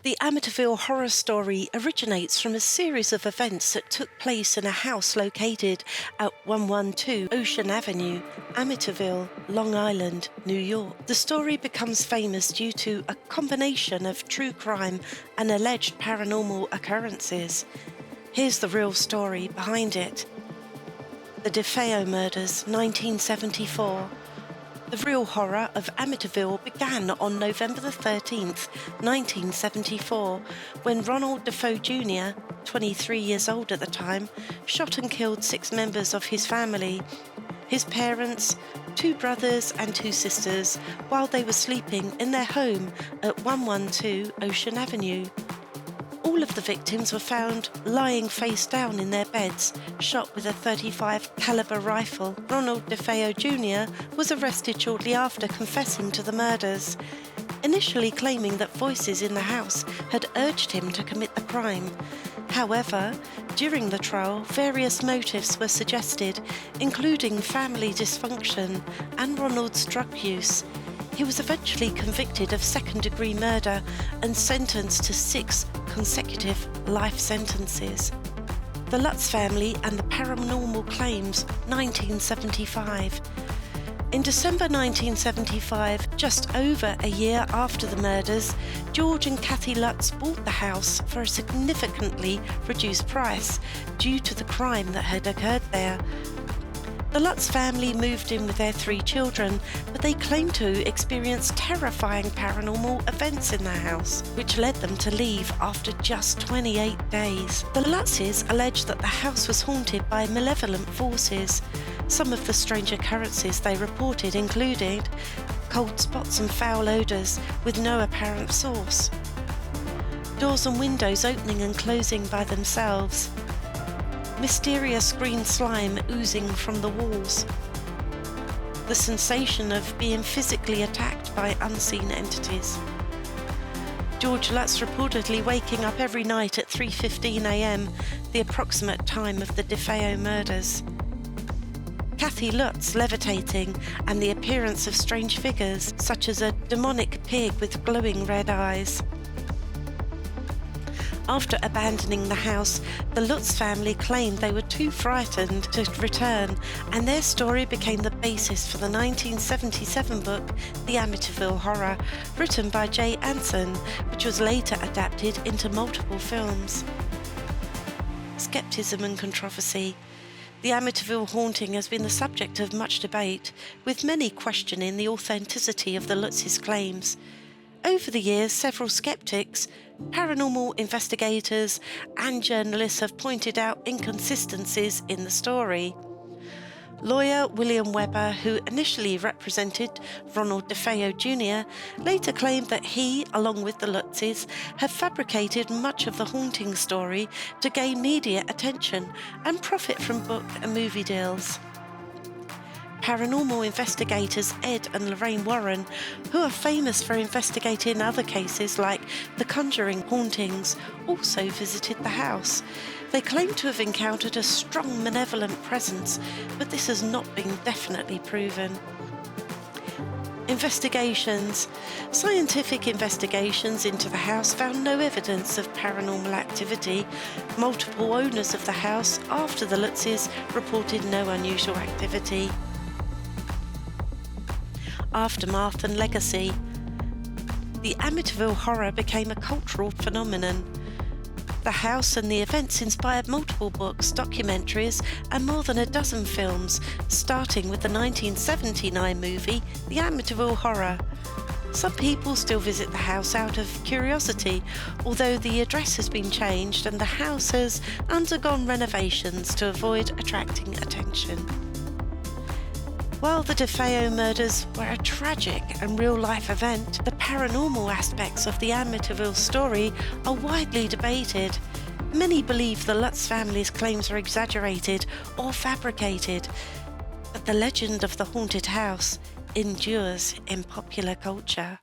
The Amityville Horror story originates from a series of events that took place in a house located at 112 Ocean Avenue, Amityville, Long Island, New York. The story becomes famous due to a combination of true crime and alleged paranormal occurrences. Here's the real story behind it. The DeFeo murders, 1974. The real horror of Amityville began on November the 13th, 1974, when Ronald DeFeo Jr., 23 years old at the time, shot and killed 6 members of his family, his parents, 2 brothers and 2 sisters, while they were sleeping in their home at 112 Ocean Avenue. All of the victims were found lying face down in their beds, shot with a .35 caliber rifle. Ronald DeFeo Jr. was arrested shortly after confessing to the murders, initially claiming that voices in the house had urged him to commit the crime. However, during the trial, various motives were suggested, including family dysfunction and Ronald's drug use. He was eventually convicted of second-degree murder and sentenced to 6 consecutive life sentences. The Lutz family and the paranormal claims, 1975. In December 1975, just over a year after the murders, George and Kathy Lutz bought the house for a significantly reduced price due to the crime that had occurred there. The Lutz family moved in with their 3 children, but they claimed to experience terrifying paranormal events in the house, which led them to leave after just 28 days. The Lutzes alleged that the house was haunted by malevolent forces. Some of the strange occurrences they reported included cold spots and foul odours with no apparent source, doors and windows opening and closing by themselves, mysterious green slime oozing from the walls, the sensation of being physically attacked by unseen entities. George Lutz reportedly waking up every night at 3:15 a.m., the approximate time of the DeFeo murders. Kathy Lutz levitating and the appearance of strange figures, such as a demonic pig with glowing red eyes. After abandoning the house, the Lutz family claimed they were too frightened to return, and their story became the basis for the 1977 book, The Amityville Horror, written by Jay Anson, which was later adapted into multiple films. Skepticism and controversy. The Amityville haunting has been the subject of much debate, with many questioning the authenticity of the Lutz's claims. Over the years, several skeptics, paranormal investigators, and journalists have pointed out inconsistencies in the story. Lawyer William Weber, who initially represented Ronald DeFeo Jr., later claimed that he, along with the Lutzes, had fabricated much of the haunting story to gain media attention and profit from book and movie deals. Paranormal investigators Ed and Lorraine Warren, who are famous for investigating other cases like the Conjuring hauntings, also visited the house. They claim to have encountered a strong malevolent presence, but this has not been definitely proven. Investigations. Scientific investigations into the house found no evidence of paranormal activity. Multiple owners of the house after the Lutzes reported no unusual activity. Aftermath and legacy. The Amityville Horror became a cultural phenomenon. The house and the events inspired multiple books, documentaries, and more than a dozen films, starting with the 1979 movie, The Amityville Horror. Some people still visit the house out of curiosity, although the address has been changed and the house has undergone renovations to avoid attracting attention. While the DeFeo murders were a tragic and real-life event, the paranormal aspects of the Amityville story are widely debated. Many believe the Lutz family's claims are exaggerated or fabricated, but the legend of the haunted house endures in popular culture.